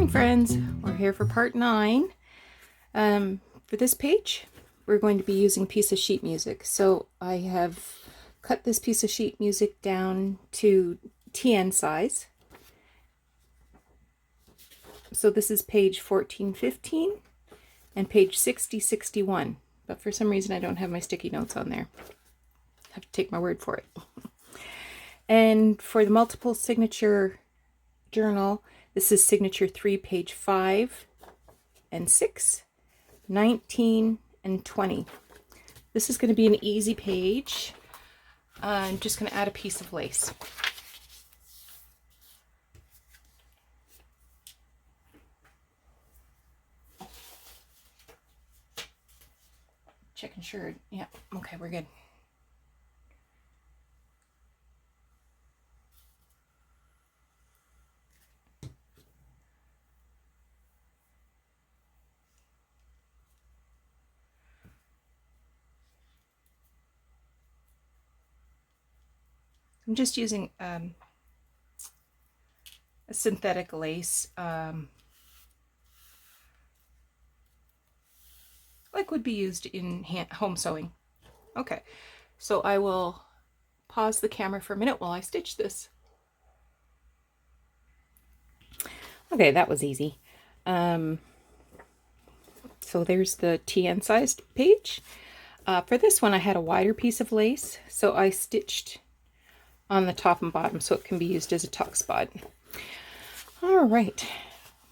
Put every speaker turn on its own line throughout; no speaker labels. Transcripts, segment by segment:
morning, friends. We're here for part 9. For this page, we're going to be using piece of sheet music. So I have cut this piece of sheet music down to TN size. So this is page 1415 and page 6061. But for some reason I don't have my sticky notes on there. I have to take my word for it. And for the multiple signature journal, this is signature 3, page 5 and 6, 19 and 20. This is going to be an easy page. I'm just going to add a piece of lace. Checking sure. Yeah, okay, we're good. I'm just using a synthetic lace, like would be used in home sewing. Okay, so I will pause the camera for a minute while I stitch this. Okay, that was easy. So there's the TN sized page. For this one I had a wider piece of lace, so I stitched on the top and bottom so it can be used as a tuck spot. All right,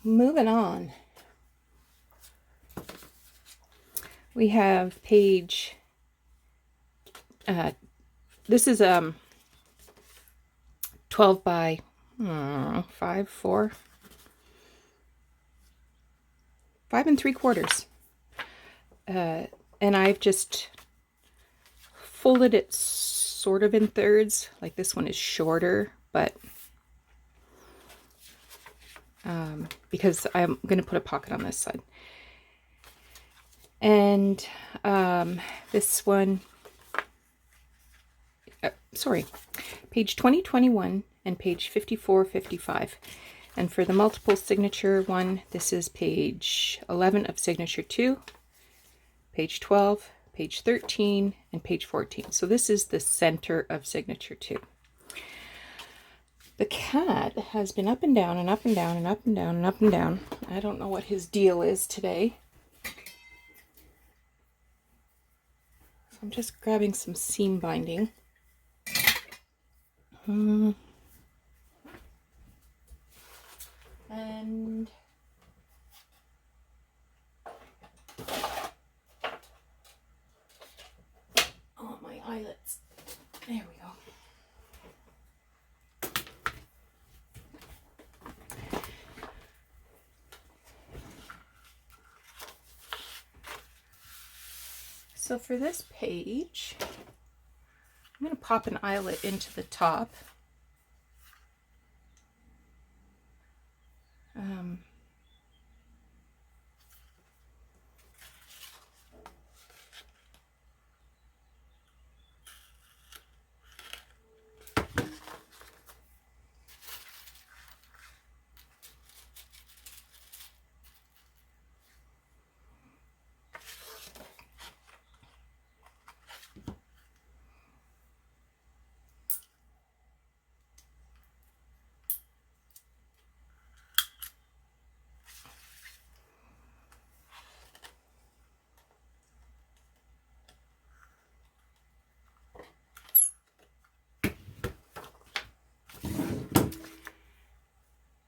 moving on. We have page, this is 12 by 5 3/4. And I've just folded it sort of in thirds. Like this one is shorter, but because I'm going to put a pocket on this side. And this one, page 2021 and page 5455. And for the multiple signature one, this is page 11 of signature 2, page 12, page 13, and page 14. So this is the center of signature 2. The cat has been up and down and up and down and up and down and up and down. I don't know what his deal is today. So I'm just grabbing some seam binding. And oh, my eyelets. There we go. So for this page, I'm going to pop an eyelet into the top.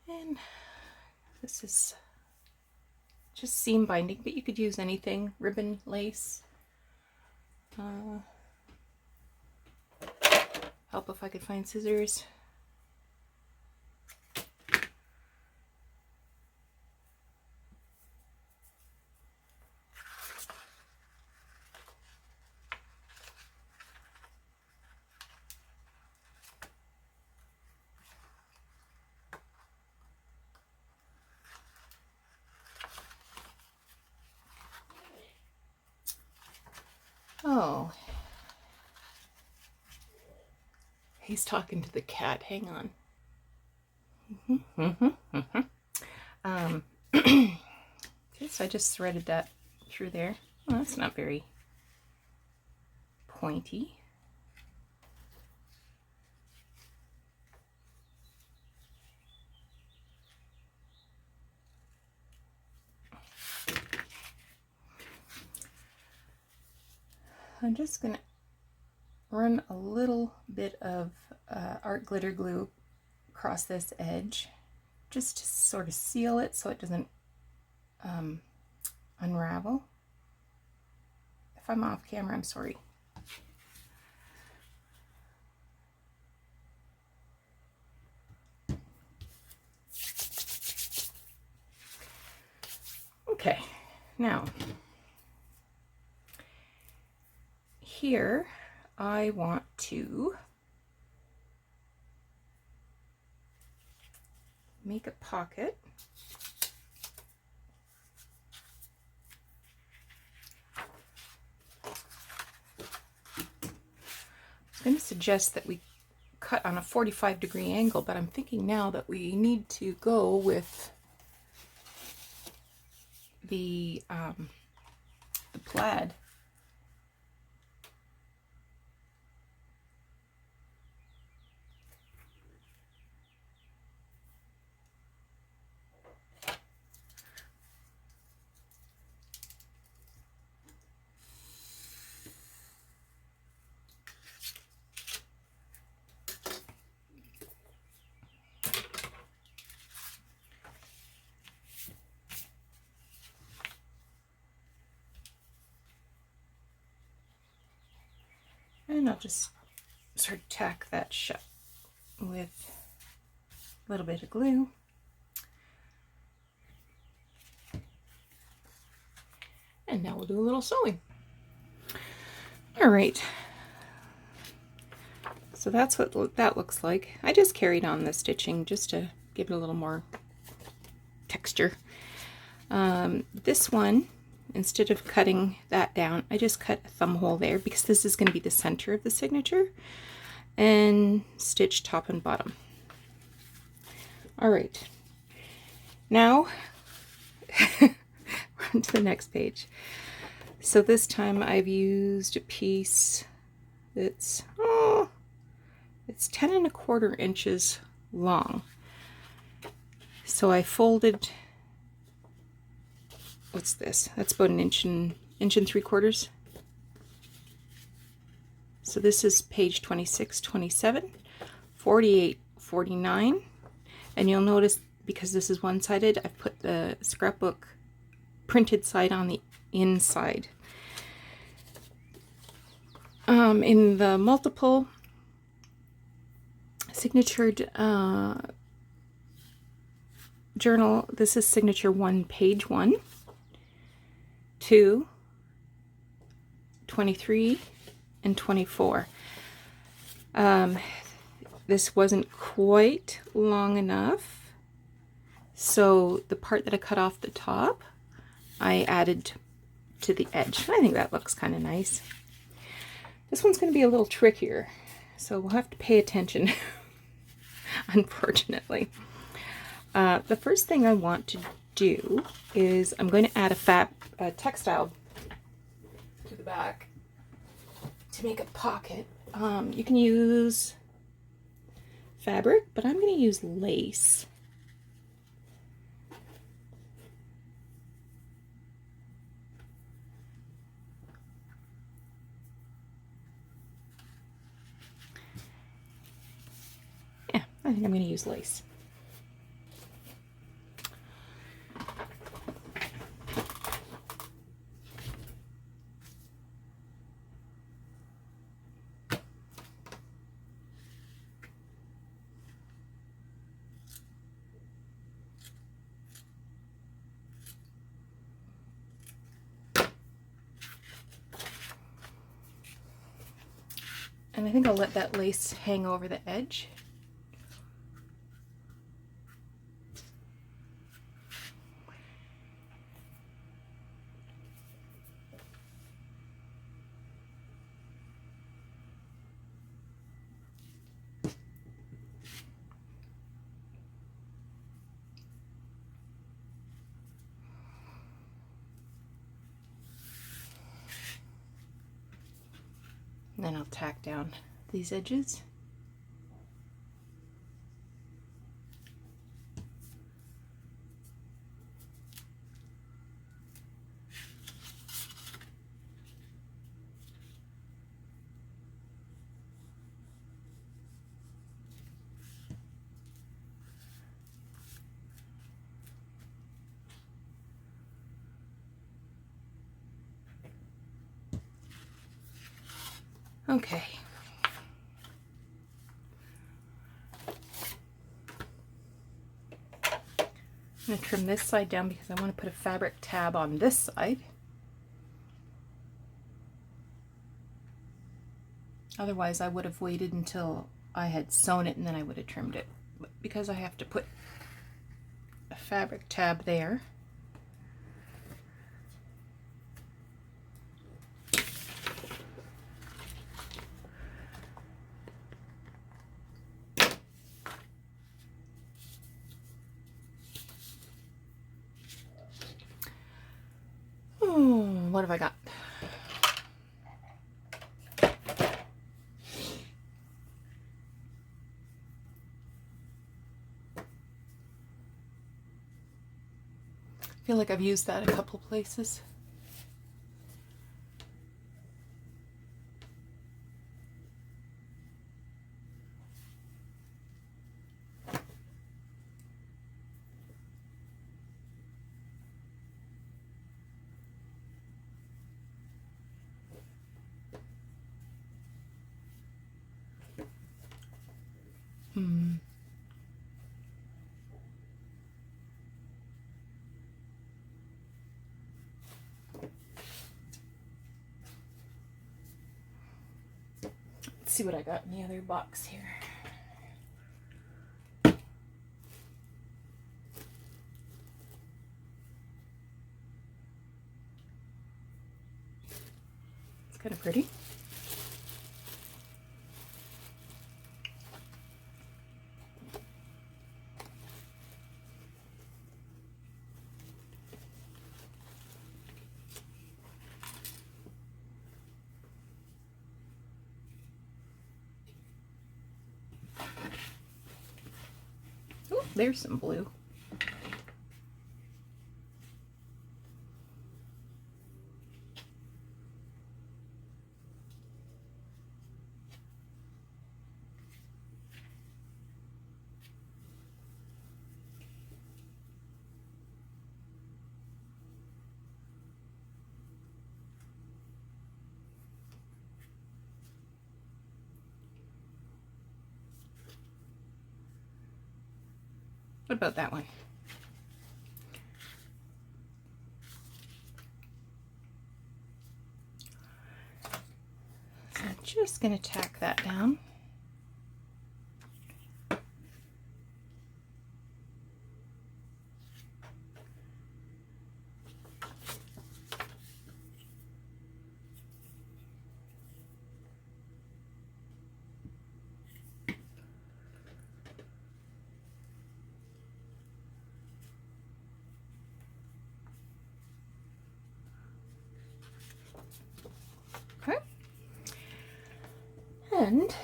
And this is just seam binding, but you could use anything, ribbon, lace. Help if I could find scissors. Oh, he's talking to the cat. Hang on. Okay, so I just threaded that through there. Well, that's not very pointy. I'm just going to run a little bit of art glitter glue across this edge just to sort of seal it so it doesn't unravel. If I'm off camera, I'm sorry. Okay, now here I want to make a pocket. I was going to suggest that we cut on a 45-degree angle, but I'm thinking now that we need to go with the plaid. And I'll just sort of tack that shut with a little bit of glue. And now we'll do a little sewing. All right. So that's what that looks like. I just carried on the stitching just to give it a little more texture. This one, instead of cutting that down, I just cut a thumb hole there because this is going to be the center of the signature, and stitch top and bottom. All right, now on to the next page. So this time I've used a piece that's it's 10¼ inches long. So I folded, what's this? That's about an inch and 3/4. So this is page 26, 27, 48, 49. And you'll notice, because this is one-sided, I've put the scrapbook printed side on the inside. In the multiple signatured journal, this is signature 1, page 1, 2, 23, and 24. This wasn't quite long enough, so the part that I cut off the top, I added to the edge. I think that looks kind of nice. This one's going to be a little trickier, so we'll have to pay attention, unfortunately. The first thing I want to do is I'm going to add a textile to the back to make a pocket. You can use fabric, but I'm going to use lace. Yeah, I think I'm going to use lace. And I think I'll let that lace hang over the edge. And then I'll tack down these edges. Okay. I'm going to trim this side down because I want to put a fabric tab on this side. Otherwise, I would have waited until I had sewn it and then I would have trimmed it. But because I have to put a fabric tab there, what have I got? I feel like I've used that a couple places. Let's see what I got in the other box here. It's kind of pretty. Oh, there's some blue. What about that one? So I'm just going to tack that down. Okay. And,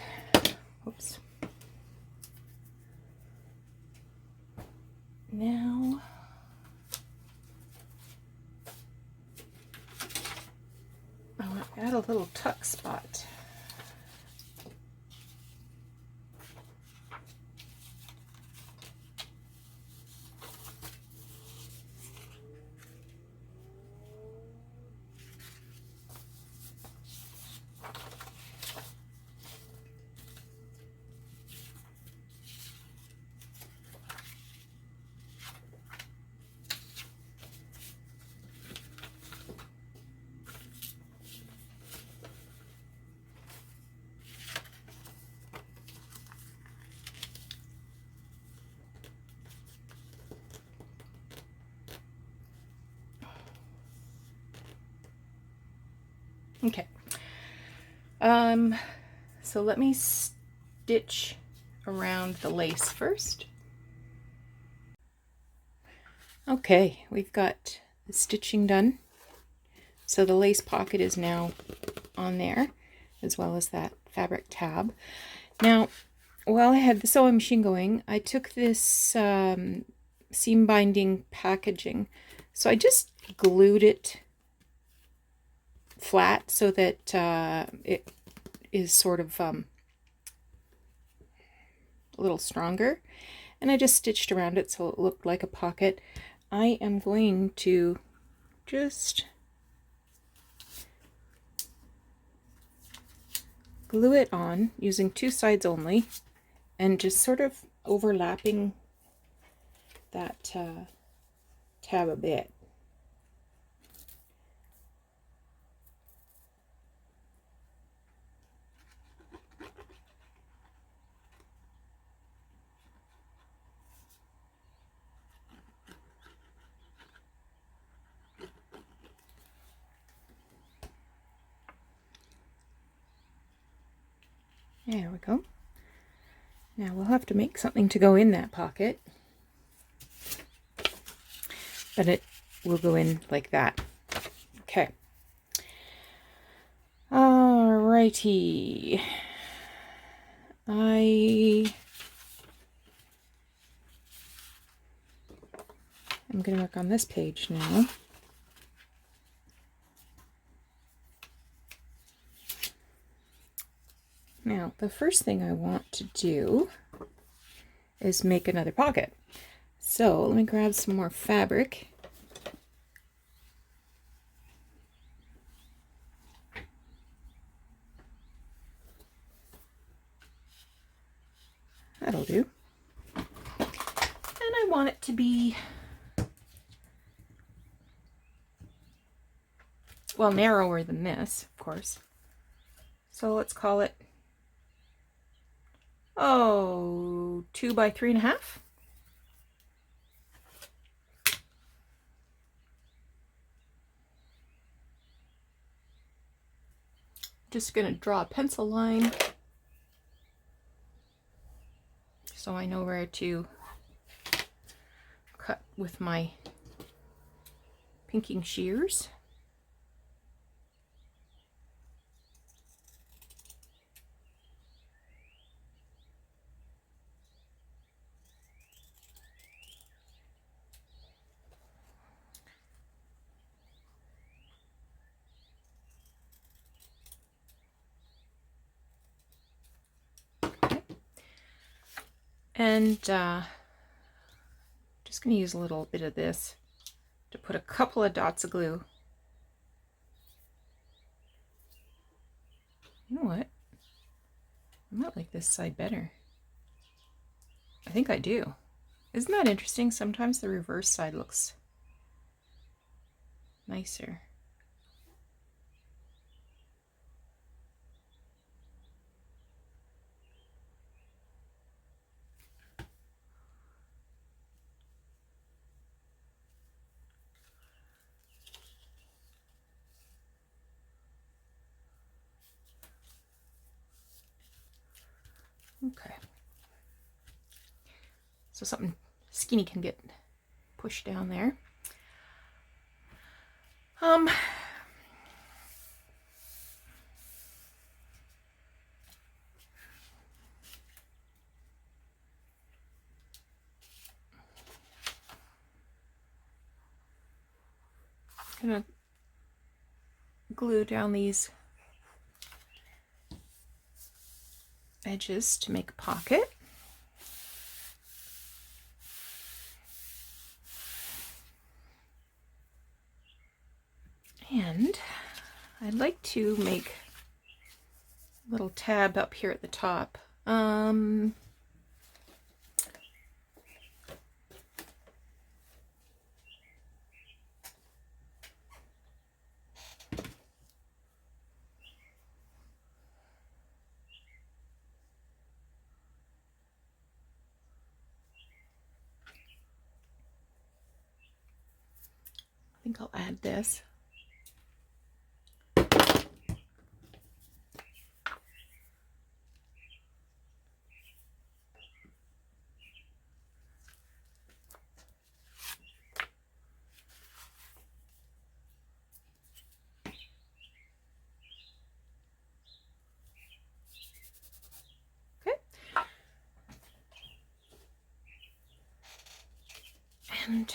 oops. Now, I want to add a little tuck spot. Okay. So let me stitch around the lace first. Okay, we've got the stitching done. So the lace pocket is now on there. as well as that fabric tab. Now, while I had the sewing machine going, I took this seam binding packaging. So I just glued it flat so that it is sort of a little stronger. And I just stitched around it so it looked like a pocket. I am going to just glue it on using two sides only and just sort of overlapping that tab a bit. There we go. Now we'll have to make something to go in that pocket, but it will go in like that. Okay. Alrighty. I'm going to work on this page now. Now, the first thing I want to do is make another pocket. So let me grab some more fabric. That'll do. And I want it to be, well, narrower than this, of course. So let's call it, 2 by 3.5. Just going to draw a pencil line so I know where to cut with my pinking shears. And just going to use a little bit of this to put a couple of dots of glue. You know what? I might like this side better. I think I do. Isn't that interesting? Sometimes the reverse side looks nicer. Okay. So something skinny can get pushed down there. Gonna glue down these edges to make a pocket. And I'd like to make a little tab up here at the top. I think I'll add this. And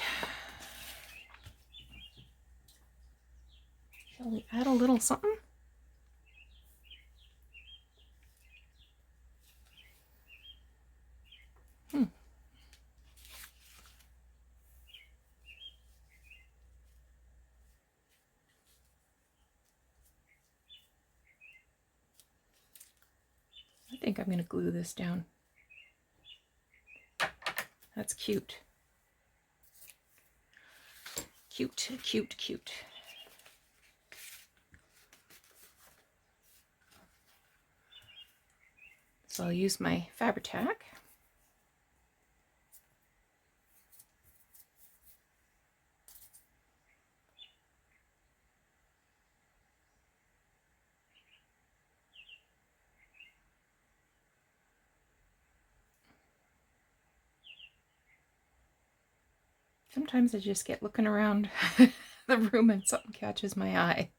shall we add a little something? I think I'm going to glue this down. That's cute. Cute, cute, cute. So I'll use my Fabri-Tac. Sometimes I just get looking around the room and something catches my eye.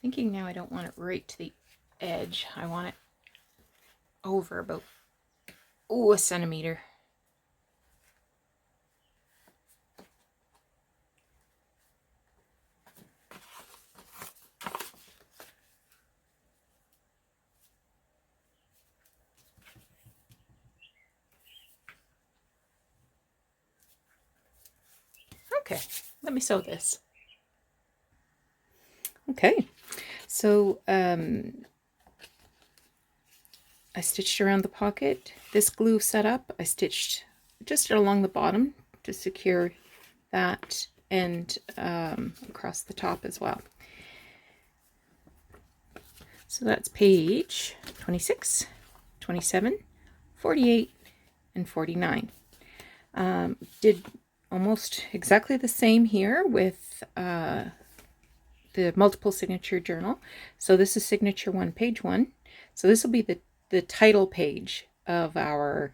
Thinking now I don't want it right to the edge. I want it over about, a centimeter. Okay, let me sew this. Okay, so I stitched around the pocket. This glue set up, I stitched just along the bottom to secure that, and across the top as well. So that's page 26, 27, 48, and 49. Did almost exactly the same here with the multiple signature journal. So this is signature 1, page 1. So this will be the title page of our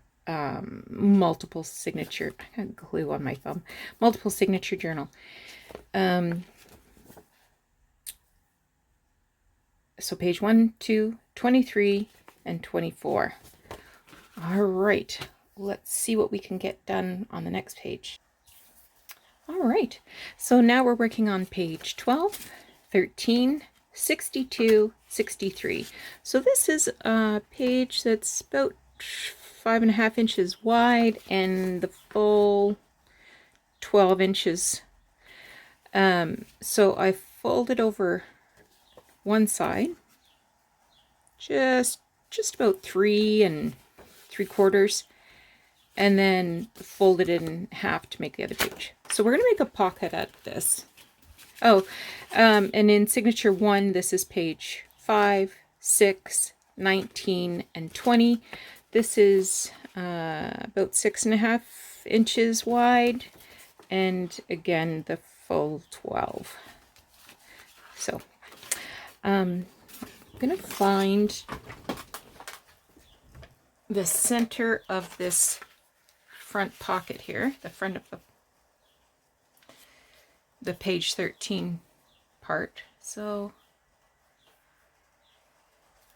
multiple signature, I got glue on my thumb, multiple signature journal. So page 1, 2, 23, and 24. All right, let's see what we can get done on the next page. All right, so now we're working on page 12, 13, 62, 63. So this is a page that's about 5.5 inches wide and the full 12 inches. So I folded over one side, just about 3 3/4, and then folded it in half to make the other page. So we're going to make a pocket at this. Oh, and in signature 1, this is page 5, 6, 19, and 20. This is about 6.5 inches wide, and again the full 12. So I'm going to find the center of this front pocket here, the front of the page 13 part. So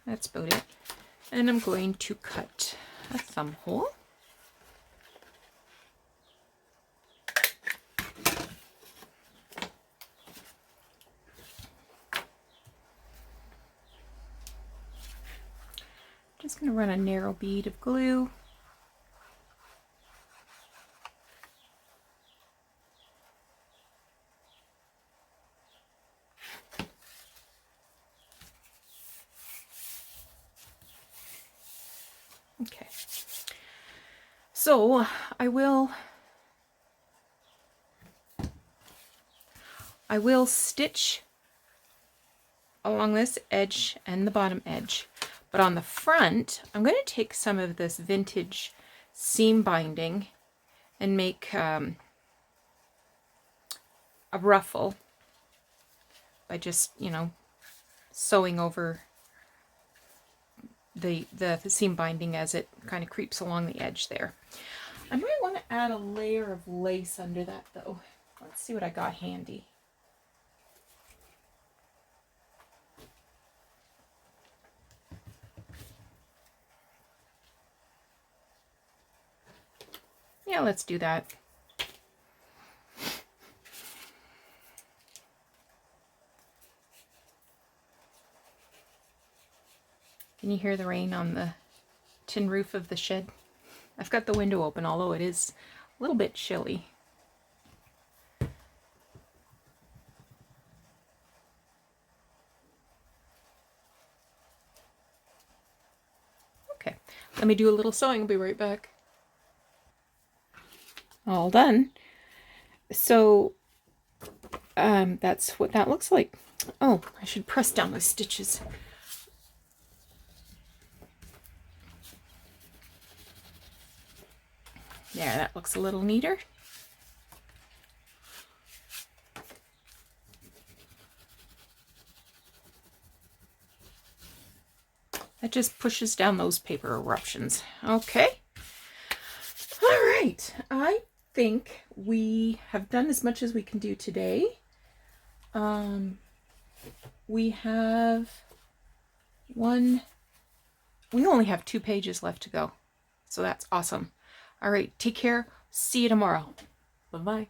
that's about it. And I'm going to cut a thumb hole. just going to run a narrow bead of glue. Okay, so I will stitch along this edge and the bottom edge, but on the front I'm going to take some of this vintage seam binding and make a ruffle by just, you know, sewing over the seam binding as it kind of creeps along the edge there. I might want to add a layer of lace under that though. Let's see what I got handy. Yeah, let's do that. Can you hear the rain on the tin roof of the shed? I've got the window open, although it is a little bit chilly. Okay, let me do a little sewing. I'll be right back. All done. So that's what that looks like. Oh, I should press down the stitches. There, that looks a little neater. That just pushes down those paper eruptions. Okay. All right. I think we have done as much as we can do today. We only have 2 pages left to go. So that's awesome. All right. Take care. See you tomorrow. Bye-bye.